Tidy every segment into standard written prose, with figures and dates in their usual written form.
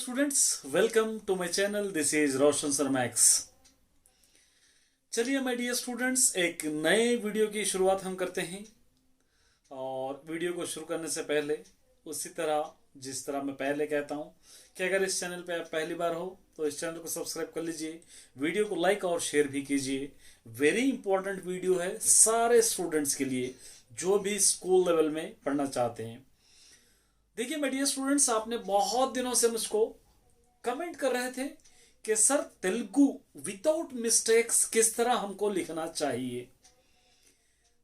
Students, welcome to my channel. This is Roshan sir Max. चलिए my dear students, एक नए video की शुरुआत हम करते हैं। और वीडियो को शुरू करने से पहले उसी तरह जिस तरह मैं पहले कहता हूं कि अगर इस चैनल पे आप पहली बार हो तो इस चैनल को सब्सक्राइब कर लीजिए, वीडियो को लाइक और शेयर भी कीजिए। वेरी इंपॉर्टेंट वीडियो है सारे स्टूडेंट्स के लिए जो भी स्कूल लेवल में पढ़ना चाहते हैं। देखिए माय डियर स्टूडेंट्स, आपने बहुत दिनों से मुझको कमेंट कर रहे थे कि सर तेलुगु विदाउट मिस्टेक्स किस तरह हमको लिखना चाहिए।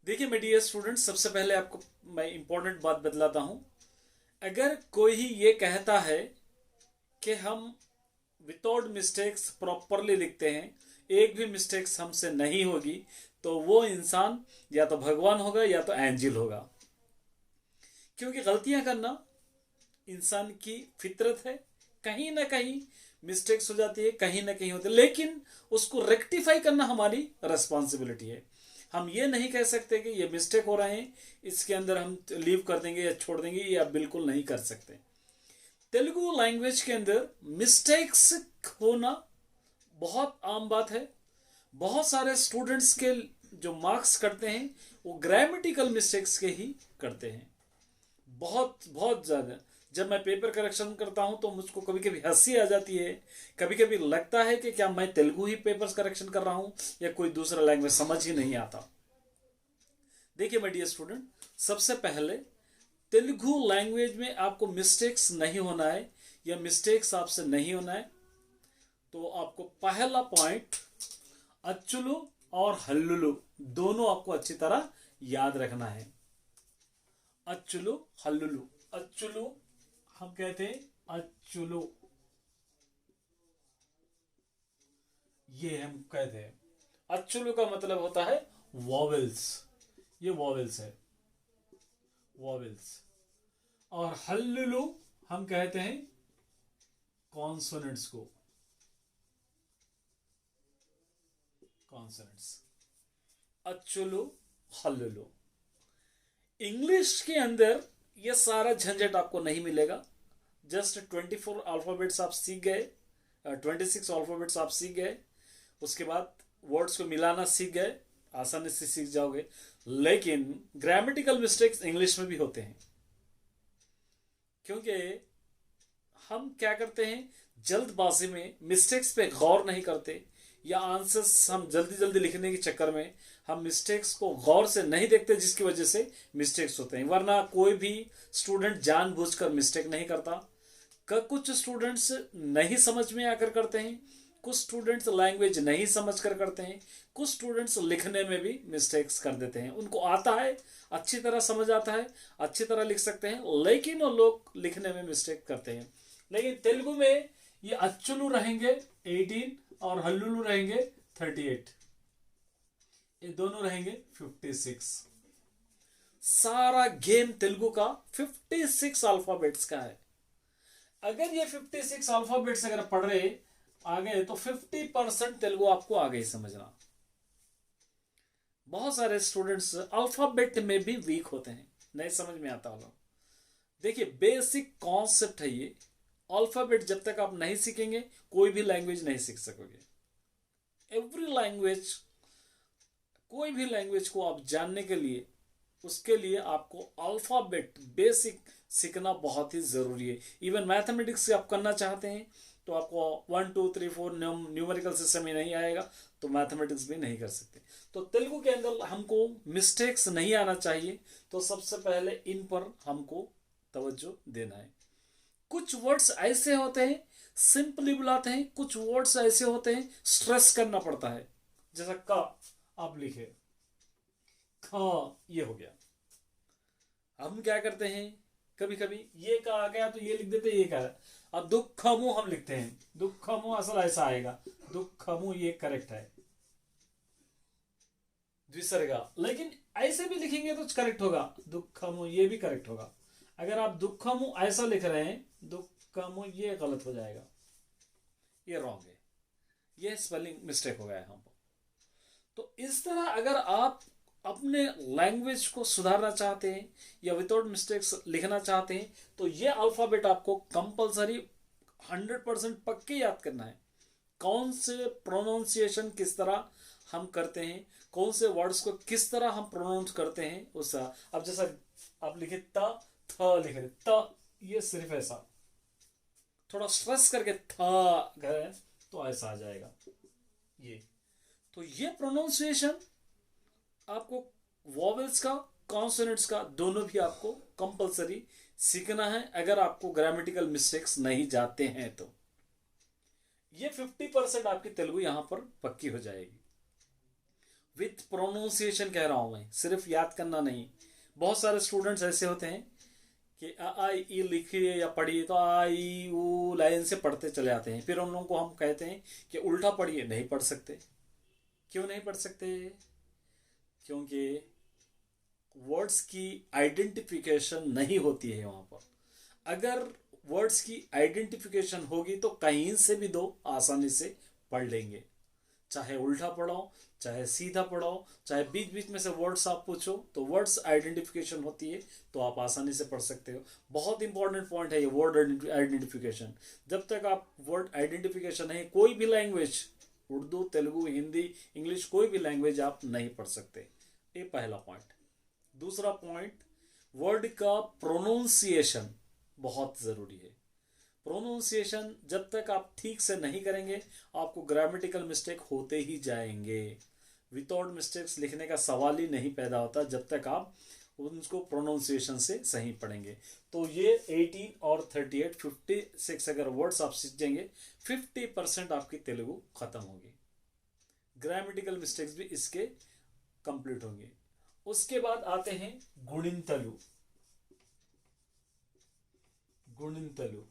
देखिए माय डियर स्टूडेंट्स, सबसे पहले आपको मैं इंपॉर्टेंट बात बतलाता हूं। अगर कोई ये कहता है कि हम विदाउट मिस्टेक्स प्रॉपरली लिखते हैं, एक भी मिस्टेक्स हमसे नहीं होगी, तो वो इंसान या तो भगवान होगा या तो एंजल होगा। क्योंकि गलतियां करना इंसान की फितरत है। कहीं ना कहीं मिस्टेक्स हो जाती है, कहीं ना कहीं होती है, लेकिन उसको रेक्टिफाई करना हमारी रिस्पॉन्सिबिलिटी है। हम ये नहीं कह सकते कि ये मिस्टेक हो रहे हैं, इसके अंदर हम लीव कर देंगे या छोड़ देंगे, ये आप बिल्कुल नहीं कर सकते। तेलुगु लैंग्वेज के अंदर मिस्टेक्स होना बहुत आम बात है। बहुत सारे स्टूडेंट्स के जो मार्क्स करते हैं वो ग्रामेटिकल मिस्टेक्स के ही करते हैं, बहुत बहुत ज़्यादा। जब मैं पेपर करेक्शन करता हूं तो मुझको कभी कभी हंसी आ जाती है, कभी कभी लगता है कि क्या मैं तेलुगु ही पेपर्स करेक्शन कर रहा हूं या कोई दूसरा लैंग्वेज समझ ही नहीं आता। देखिए माय डियर स्टूडेंट, सबसे पहले तेलुगु लैंग्वेज में आपको मिस्टेक्स नहीं होना है या मिस्टेक्स आपसे नहीं होना है, तो आपको पहला पॉइंट अच्चुलु और हल्लुलु दोनों आपको अच्छी तरह याद रखना है। अच्चुलु हल्लुलु, अच्चुलु हम कहते हैं अच्चुलु, ये हम कहते हैं। अच्चुलु का मतलब होता है वॉवेल्स, ये वॉवेल्स है, वॉवेल्स। और हल्लुलु हम कहते हैं कॉन्सोनेंट्स को, कॉन्सोनेंट्स। अच्चुलु हल्लुलु। इंग्लिश के अंदर ये सारा झंझट आपको नहीं मिलेगा। जस्ट 24 अल्फाबेट्स आप सीख गए, 26 अल्फाबेट्स आप सीख गए, उसके बाद वर्ड्स को मिलाना सीख गए, आसानी से सीख जाओगे। लेकिन ग्रामेटिकल मिस्टेक्स इंग्लिश में भी होते हैं, क्योंकि हम क्या करते हैं, जल्दबाजी में मिस्टेक्स पे गौर नहीं करते, या आंसर्स हम जल्दी जल्दी लिखने के चक्कर में हम मिस्टेक्स को गौर से नहीं देखते, जिसकी वजह से मिस्टेक्स होते हैं। वरना कोई भी स्टूडेंट जानबूझकर मिस्टेक नहीं करता। कुछ स्टूडेंट्स नहीं समझ में आकर करते हैं, कुछ स्टूडेंट्स लैंग्वेज नहीं समझ कर करते हैं, कुछ स्टूडेंट्स लिखने में भी मिस्टेक्स कर देते हैं। उनको आता है, अच्छी तरह समझ आता है, अच्छी तरह लिख सकते हैं, लेकिन वो लोग लिखने में मिस्टेक करते हैं। लेकिन तेलुगु में ये अच्चुलु रहेंगे 18 और हल्लुलु रहेंगे 38, ये दोनों रहेंगे 56। सारा गेम तेलुगु का 56 अल्फाबेट्स का है। अगर ये 56 अल्फाबेट्स अगर पढ़ रहे आ गए तो 50% तेलुगु आपको आ गई समझना। बहुत सारे स्टूडेंट्स अल्फाबेट में भी वीक होते हैं, नहीं समझ में आता होगा। देखिए बेसिक कॉन्सेप्ट है ये। अल्फाबेट जब तक आप नहीं सीखेंगे कोई भी लैंग्वेज नहीं सीख सकोगे। एवरी लैंग्वेज, कोई भी लैंग्वेज को आप जानने के लिए, उसके लिए आपको अल्फाबेट बेसिक सीखना बहुत ही जरूरी है। इवन मैथमेटिक्स आप करना चाहते हैं तो आपको 1 2 3 4 न्यूमेरिकल सिस्टम ही नहीं आएगा तो मैथमेटिक्स भी नहीं कर सकते। तो तेलुगु के अंदर हमको मिस्टेक्स नहीं आना चाहिए, तो सबसे पहले इन पर हमको तवज्जो देना है। कुछ वर्ड्स ऐसे होते हैं सिंपली बुलाते हैं, कुछ वर्ड्स ऐसे होते हैं स्ट्रेस करना पड़ता है। जैसा का आप लिखे ख, ये हो गया। हम क्या करते हैं, कभी कभी ये का आ गया तो ये लिख देते, ये का। अब दुखमु हम लिखते हैं, दुखमु असल ऐसा आएगा, दुखमु ये करेक्ट है, द्विसर्गा। लेकिन ऐसे भी लिखेंगे तो करेक्ट होगा, दुखमु ये भी करेक्ट होगा। अगर आप दुखमु ऐसा लिख रहे हैं, दुखमु ये गलत हो जाएगा, ये रॉन्ग है, ये स्पेलिंग मिस्टेक हो गया है हमको। तो इस तरह अगर आप अपने लैंग्वेज को सुधारना चाहते हैं या विदाउट मिस्टेक्स लिखना चाहते हैं तो ये अल्फाबेट आपको कंपलसरी 100% पक्के याद करना है। कौन से प्रोनाउंसिएशन किस तरह हम करते हैं, कौन से वर्ड्स को किस तरह हम प्रोनाउंस करते हैं उस। अब जैसा आप लिखे थ, लिख रहे त, ये सिर्फ ऐसा थोड़ा स्ट्रेस करके था करें तो ऐसा आ जाएगा ये। तो ये प्रोनाउंसिएशन आपको वॉवेल्स का, कॉन्सोनेंट्स का दोनों भी आपको कंपलसरी सीखना है अगर आपको ग्रामेटिकल मिस्टेक्स नहीं जाते हैं तो। ये 50% आपकी तेलुगु यहां पर पक्की हो जाएगी विथ प्रोनाउंसिएशन। कह रहा हूं मैं, सिर्फ याद करना नहीं। बहुत सारे स्टूडेंट्स ऐसे होते हैं कि आ ई लिखिए या पढ़िए तो आ ई ऊ लाइन से पढ़ते चले आते हैं, फिर उन लोगों को हम कहते हैं कि उल्टा पढ़िए, नहीं पढ़ सकते। क्यों नहीं पढ़ सकते? क्योंकि वर्ड्स की आइडेंटिफिकेशन नहीं होती है वहां पर। अगर वर्ड्स की आइडेंटिफिकेशन होगी तो कहीं से भी दो आसानी से पढ़ लेंगे, चाहे उल्टा पढ़ो, चाहे सीधा पढ़ो, चाहे बीच बीच में से वर्ड्स आप पूछो, तो वर्ड्स आइडेंटिफिकेशन होती है तो आप आसानी से पढ़ सकते हो। बहुत इंपॉर्टेंट पॉइंट है ये वर्ड आइडेंटिफिकेशन। जब तक आप वर्ड आइडेंटिफिकेशन है, कोई भी लैंग्वेज, उर्दू, तेलुगु, हिंदी, इंग्लिश, कोई भी लैंग्वेज आप नहीं पढ़ सकते। ये पहला पॉइंट। दूसरा पॉइंट, वर्ड का प्रोनाउंसिएशन बहुत ज़रूरी है। प्रोनाउंसिएशन जब तक आप ठीक से नहीं करेंगे आपको ग्रामेटिकल मिस्टेक होते ही जाएंगे। विदाउट मिस्टेक्स लिखने का सवाल ही नहीं पैदा होता जब तक आप उनको प्रोनाउंसिएशन से सही पढ़ेंगे। तो ये 18 और 38, 56 अगर वर्ड्स आप सीख जाएंगे 50% आपकी तेलुगु खत्म होगी। ग्रामेटिकल मिस्टेक्स भी इसके कंप्लीट होंगे। उसके बाद आते हैं गुणिंतलु। गुणिंतलु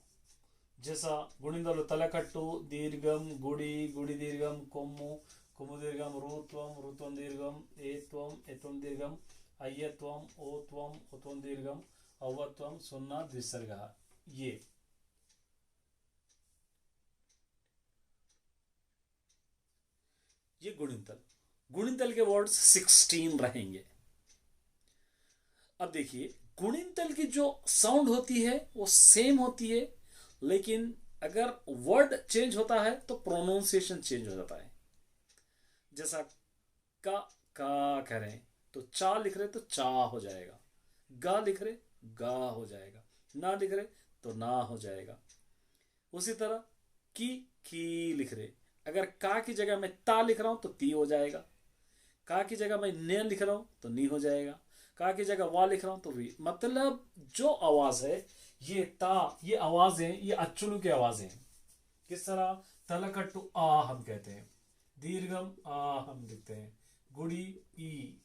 जैसा गुणिंतलु तलकट्टु दीर्घम गुड़ी, गुड़ी दीर्घम कोम्मु, कोम्मु दीर्घम रुत्वम, रुत्वम दीर्घम एत्वम, एत्वम दीर्घम अय्यत्वम, ओत्वम, ओत्वम दीर्घम अवत्वम, सुन्ना द्विसर्गः। ये गुणिंतल। गुणिंतल के वर्ड्स 16 रहेंगे। अब देखिए, गुणिंतल की जो साउंड होती है वो सेम होती है, लेकिन अगर वर्ड चेंज होता है तो प्रोनाउंसिएशन चेंज हो जाता है। जैसा का करें तो चा लिख रहे तो चा हो जाएगा, गा लिख रहे गा हो जाएगा, ना लिख रहे तो ना हो जाएगा। उसी तरह की लिख रहे, अगर का की जगह मैं ता लिख रहा हूं तो ती हो जाएगा, का की जगह मैं ने लिख रहा हूं तो नी हो जाएगा, का की जगह वा लिख रहा हूं तो वी। मतलब जो आवाज है ये ता, ये आवाज है, ये अच्चुलू की आवाज है। किस तरह? तलकट्टु आ हम कहते हैं, दीर्घम आ हम लिखते हैं, गुड़ी ई,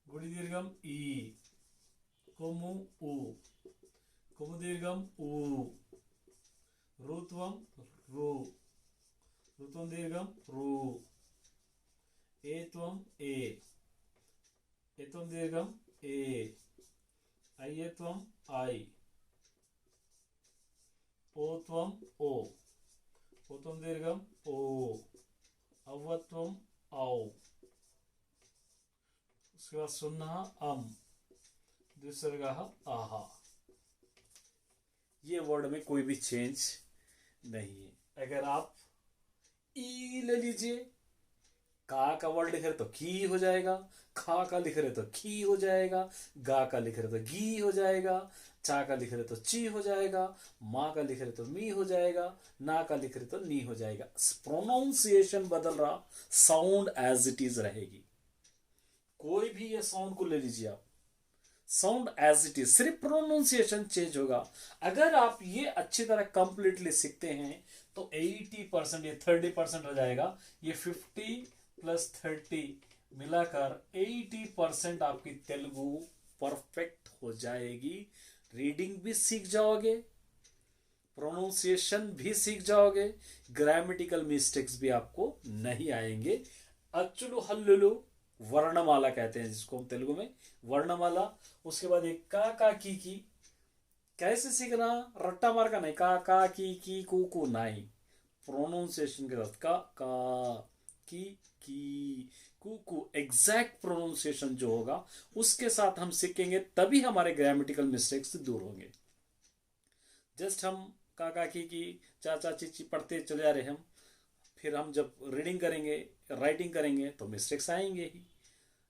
गुड़ी दीर्घम ई, कोमु ऊ, कोमु दीर्घम ऊ, रुत्वम रू, रुत्वम दीर्घम रू, एत्वम ए, एत्वम दीर्घम ए, अय्यत्वम आई, ओत्वम ओ, ओत्वम दीर्घम ओ, अवत्वम औ। उसके बाद सुन्ना अम, द्विसर्गः आहा। ये वर्ड में कोई भी चेंज नहीं है। अगर आप ई ले लीजिए, का वर्ड लिख रहे तो की हो जाएगा, खा का लिख रहे तो खी हो जाएगा, गा का लिख रहे तो घी हो जाएगा, चा का लिख रहे तो ची हो जाएगा, माँ का लिख रहे तो मी हो जाएगा, ना का लिख रहे तो नी हो जाएगा। प्रोनाउंसिएशन बदल रहा, साउंड एज इट इज रहेगी। कोई भी ये साउंड को ले लीजिए आप, साउंड एज इट इज, सिर्फ प्रोनाउंसिएशन चेंज होगा। अगर आप ये अच्छी तरह कंप्लीटली सीखते हैं तो 80%, ये 30% हो जाएगा। ये 50 + 30 मिलाकर 80% आपकी तेलुगु परफेक्ट हो जाएगी। रीडिंग भी सीख जाओगे, प्रोनाउंसिएशन भी सीख जाओगे, ग्रामेटिकल मिस्टेक्स भी आपको नहीं आएंगे। अच्चुलु हल्लुलु वर्णमाला कहते हैं जिसको हम तेलुगु में वर्णमाला। उसके बाद एक का की कैसे सीखना? रट्टा मार का नहीं, का की कू नहीं, प्रोनाउंसिएशन के साथ का की कू एग्जैक्ट प्रोनाउंसिएशन जो होगा उसके साथ हम सीखेंगे, तभी हमारे ग्रामेटिकल मिस्टेक्स दूर होंगे। जस्ट हम काका की चाचा चीची पढ़ते चले जा रहे हम, फिर हम जब रीडिंग करेंगे राइटिंग करेंगे तो मिस्टेक्स आएंगे ही।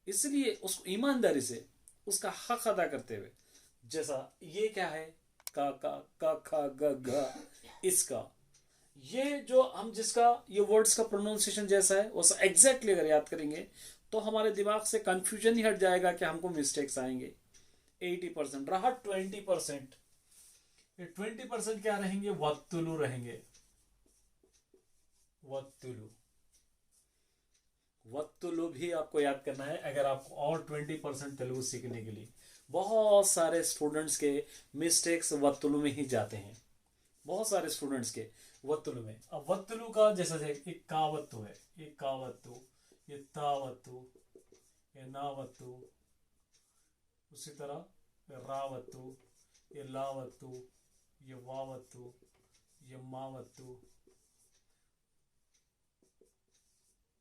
इसलिए उसको ईमानदारी से उसका हक अदा करते हुए, जैसा ये क्या है का खा ग घ, इसका ये जो हम जिसका ये वर्ड्स का प्रोनाउंसिएशन जैसा है वैसा एग्जैक्टली अगर याद करेंगे तो हमारे दिमाग से कंफ्यूजन ही हट जाएगा कि हमको मिस्टेक्स आएंगे। 80% रहा 20%, ये 20% क्या रहेंगे, वत्तुलु रहेंगे। वत्तुलु वत्तुलु भी आपको याद करना है अगर आपको और 20% तेलुगु सीखने के लिए। बहुत सारे स्टूडेंट्स के मिस्टेक्स वत्तुलु में ही जाते हैं, बहुत सारे स्टूडेंट्स के वत्तुलु में। अब वत्तुलु का जैसा एक कावत्तु है, एक कावत्तु, ये तावत्तु, ये नावत्तु, उसी तरह रावत्तु, ये लावत्तु, ये वावत्तु, ये मावत्तु,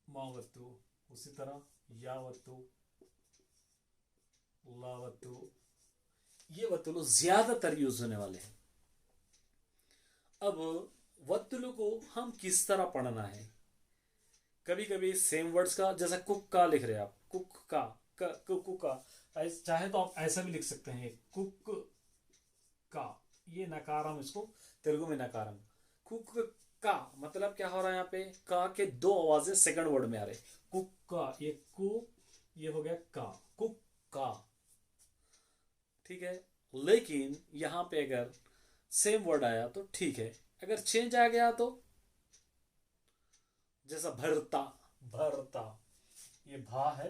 मावत्तु, उसी तरह यावत्तु, लावत्तु। ये वत्तुलु ज्यादातर यूज होने वाले हैं। अब वत्तुलु को हम किस तरह पढ़ना है, कभी कभी सेम वर्ड्स का, जैसा कुक का लिख रहे हैं आप, कुक का कुक का, चाहे तो आप ऐसा भी लिख सकते हैं कुक का, ये नकारम, इसको तेलुगु में नकारम। कुक का मतलब क्या हो रहा है, यहाँ पे का के दो आवाजें सेकंड वर्ड में आ रहे, कुक का, ये कु, ये हो गया का, कुक का, ठीक है। लेकिन यहां पे अगर सेम वर्ड आया तो ठीक है, अगर चेंज आ गया तो, जैसा भरता, भरता, ये भा है,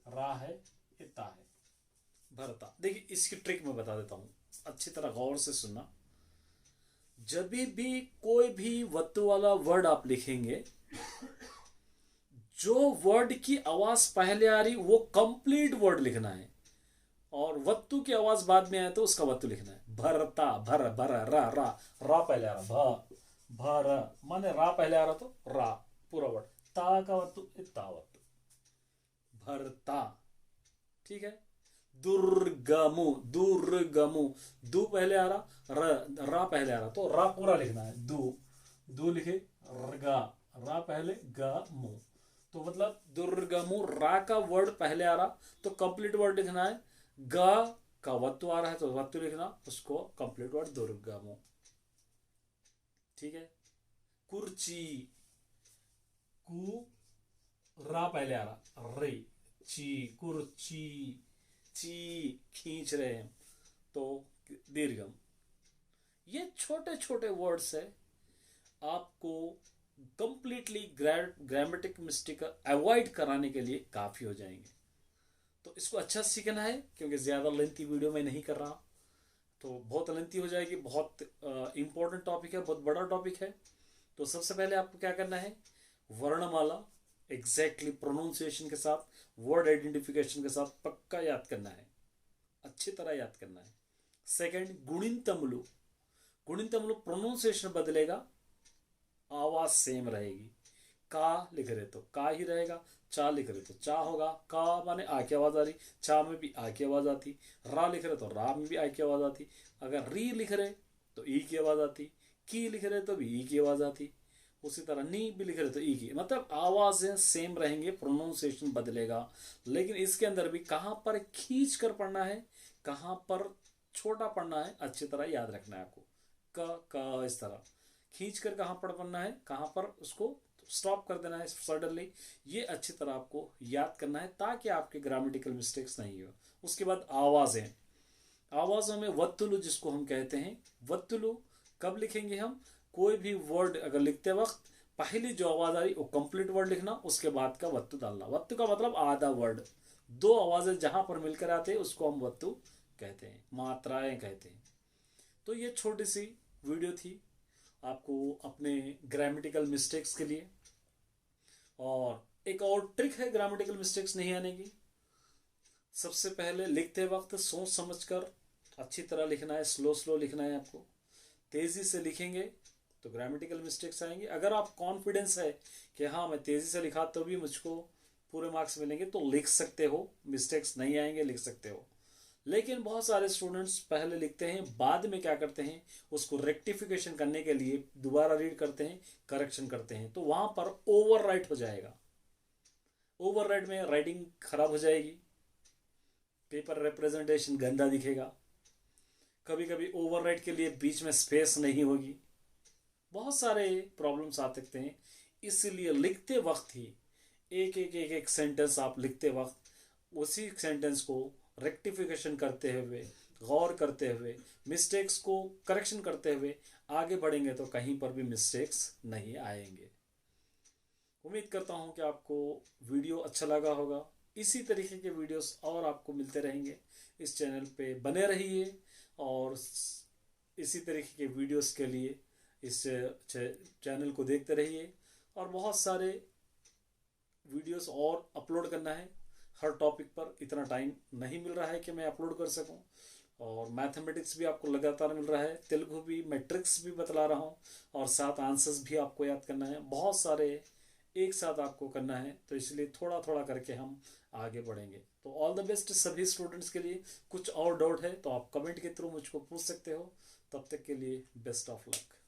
रा है, ये ता है, भरता। देखिए इसकी ट्रिक मैं बता देता हूं, अच्छी तरह गौर से सुनना। जब भी कोई भी वत्तु वाला वर्ड आप लिखेंगे, जो वर्ड की आवाज पहले आ रही वो कंप्लीट वर्ड लिखना है, और वत्तु की आवाज बाद में आए तो उसका वत्तु लिखना है। भरता, भर भर, रा रा, रा पहले आ रहा, भर, माने रा पहले आ रहा तो रा पूरा वर्ड, ता का वत्तु ता वत्तु, भरता, ठीक है। दुर्गमु, दुर्गमु, दू पहले आ रहा, रा पहले आ रहा तो रा पूरा लिखना है, दू लिखे, गा, रा पहले, गा मु, तो मतलब दुर्गमु, रा का वर्ड पहले आ रहा तो कंप्लीट वर्ड लिखना है, गा का वत्तु आ रहा है तो वत्तु लिखना, उसको कंप्लीट वर्ड दुर्गमु, ठीक है। कुर्ची, कु, रा पहले आ रहा, रे, ची, कुर्ची, ची, खींच रहे हैं तो दीर्घम। ये छोटे छोटे वर्ड्स है, आपको कंप्लीटली ग्रामेटिक मिस्टेक अवॉइड कराने के लिए काफी हो जाएंगे। तो इसको अच्छा सीखना है, क्योंकि ज्यादा लेंथी वीडियो में नहीं कर रहा तो बहुत लेंथी हो जाएगी, बहुत इंपॉर्टेंट टॉपिक है, बहुत बड़ा टॉपिक है। तो सबसे पहले आपको क्या करना है, वर्णमाला एग्जैक्टली प्रोनाउंसिएशन के साथ, वर्ड आइडेंटिफिकेशन के साथ पक्का याद करना है, अच्छी तरह याद करना है। सेकंड, गुणिंतमुलु, गुणिंतमुलु प्रोनाउंसिएशन बदलेगा, आवाज सेम रहेगी। का लिख रहे तो का ही रहेगा, चा लिख रहे तो चा होगा, का माने आ की आवाज आ रही, चा में भी आ की आवाज आती, रा लिख रहे तो रा में भी आ की आवाज आती, अगर री लिख रहे तो ई की आवाज आती, की लिख रहे तो भी ई की आवाज आती, उसी तरह नी भी लिख रहे तो ई की, मतलब आवाजें सेम रहेंगे, प्रोनाउंसिएशन बदलेगा। लेकिन इसके अंदर भी कहां पर खींच कर पढ़ना है, कहां पर छोटा पढ़ना है, अच्छी तरह याद रखना है आपको। क इस तरह खींच कर कहां पर पढ़ना है, कहां पर उसको स्टॉप कर देना है सडनली, ये अच्छी तरह आपको याद करना है ताकि आपके ग्रामेटिकल मिस्टेक्स नहीं हो। उसके बाद आवाजें, आवाजों में वत्तुलु जिसको हम कहते हैं, वत्तुलु कब लिखेंगे हम, कोई भी वर्ड अगर लिखते वक्त पहली जो आवाज आ रही वो कंप्लीट वर्ड लिखना, उसके बाद का वत्तु डालना। वत्तु का मतलब आधा वर्ड, दो आवाजें जहां पर मिलकर आते हैं उसको हम वत्तु कहते हैं, मात्राएं कहते हैं। तो ये छोटी सी वीडियो थी आपको अपने ग्रामेटिकल मिस्टेक्स के लिए। और एक और ट्रिक है ग्रामेटिकल मिस्टेक्स नहीं आने की, सबसे पहले लिखते वक्त सोच समझकर अच्छी तरह लिखना है, स्लो स्लो लिखना है आपको। तेजी से लिखेंगे तो ग्रामेटिकल मिस्टेक्स आएंगे। अगर आप कॉन्फिडेंस है कि हाँ मैं तेजी से लिखा तो भी मुझको पूरे मार्क्स मिलेंगे तो लिख सकते हो, मिस्टेक्स नहीं आएंगे, लिख सकते हो। लेकिन बहुत सारे स्टूडेंट्स पहले लिखते हैं, बाद में क्या करते हैं, उसको रेक्टिफिकेशन करने के लिए दोबारा रीड करते हैं, करेक्शन करते हैं, तो वहां पर ओवर राइट हो जाएगा। ओवर राइट में राइटिंग खराब हो जाएगी, पेपर रिप्रेजेंटेशन गंदा दिखेगा। कभी कभी ओवर राइट के लिए बीच में स्पेस नहीं होगी, बहुत सारे प्रॉब्लम्स आ सकते हैं। इसलिए लिखते वक्त ही एक सेंटेंस आप लिखते वक्त उसी सेंटेंस को रेक्टिफिकेशन करते हुए, गौर करते हुए, मिस्टेक्स को करेक्शन करते हुए आगे बढ़ेंगे तो कहीं पर भी मिस्टेक्स नहीं आएंगे। उम्मीद करता हूँ कि आपको वीडियो अच्छा लगा होगा। इसी तरीके के वीडियोस और आपको मिलते रहेंगे। इस चैनल पे बने रहिए और इसी तरीके के वीडियोस के लिए इस चैनल को देखते रहिए। और बहुत सारे वीडियोस और अपलोड करना है, हर टॉपिक पर इतना टाइम नहीं मिल रहा है कि मैं अपलोड कर सकूं। और मैथमेटिक्स भी आपको लगातार मिल रहा है, तेलुगु भी, मैट्रिक्स भी बतला रहा हूं, और साथ आंसर्स भी आपको याद करना है। बहुत सारे एक साथ आपको करना है, तो इसलिए थोड़ा थोड़ा करके हम आगे बढ़ेंगे। तो ऑल द बेस्ट सभी स्टूडेंट्स के लिए। कुछ और डाउट है तो आप कमेंट के थ्रू मुझको पूछ सकते हो। तब तक के लिए बेस्ट ऑफ लक।